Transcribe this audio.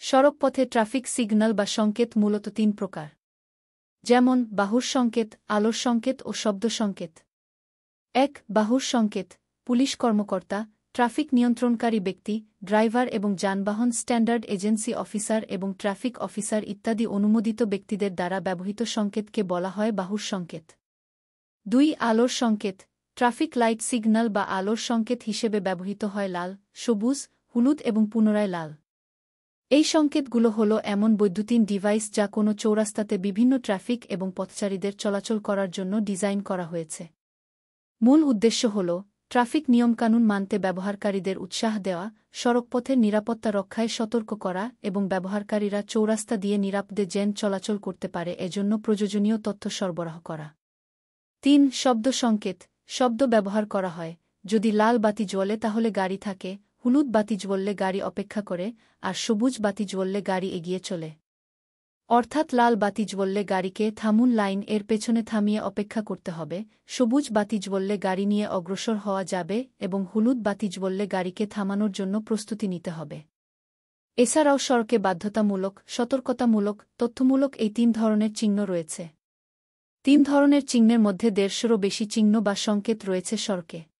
সড়কপথে traffic signal বা সংকেত মূলত ৩ প্রকার। যেমন বাহুর সংকেত, আলোর সংকেত ও শব্দ সংকেত। ১. বাহুর সংকেত। পুলিশ কর্মকর্তা, ট্রাফিক নিয়ন্ত্রণকারী ব্যক্তি, ড্রাইভার এবং যানবাহন স্ট্যান্ডার্ড এজেন্সি অফিসার এবং ট্রাফিক অফিসার ইত্যাদি অনুমোদিত ব্যক্তিদের দ্বারা ব্যবহৃত সংকেতকে বলা হয় বাহুর সংকেত। ২. আলোর সংকেত। ট্রাফিক লাইট সিগন্যাল বা আলোর সংকেত হিসেবে ব্যবহৃত হয় লাল, সবুজ, হলুদ এবং পুনরায় লাল। এই সংকেতগুলো হল এমন বৈদ্যুতিন ডিভাইস যা কোনো চৌরাস্তাতে বিভিন্ন ট্রাফিক এবং পথচারীদের চলাচল করার জন্য ডিজাইন করা হয়েছে। মূল উদ্দেশ্য হল ট্রাফিক নিয়মকানুন মানতে ব্যবহারকারীদের উৎসাহ দেওয়া, সড়কপথের নিরাপত্তা রক্ষায় সতর্ক করা এবং ব্যবহারকারীরা চৌরাস্তা দিয়ে নিরাপদে চলাচল করতে পারে এজন্য প্রয়োজনীয় তথ্য সরবরাহ করা। ৩. শব্দ সংকেত। শব্দ ব্যবহার করা হয়। যদি লাল বাতি জ্বলে তাহলে গাড়ি থাকে, হলুদ বাতি জ্বললে গাড়ি অপেক্ষা করে, আর সবুজ বাতি জ্বললে গাড়ি এগিয়ে চলে। অর্থাৎ লাল বাতি জ্বললে গাড়িকে থামুন, লাইন এর পেছনে থামিয়ে অপেক্ষা করতে হবে, সবুজ বাতি জ্বললে গাড়ি নিয়ে অগ্রসর হওয়া যাবে এবং হলুদ বাতি জ্বললে গাড়িকে থামানোর জন্য প্রস্তুতি নিতে হবে। এছাড়াও সড়কে বাধ্যতামূলক, সতর্কতামূলক, তথ্যমূলক এই ৩ ধরনের চিহ্ন রয়েছে। ৩ ধরনের চিহ্নের মধ্যে ১৫০রও বেশি চিহ্ন বা সংকেত রয়েছে সড়কে।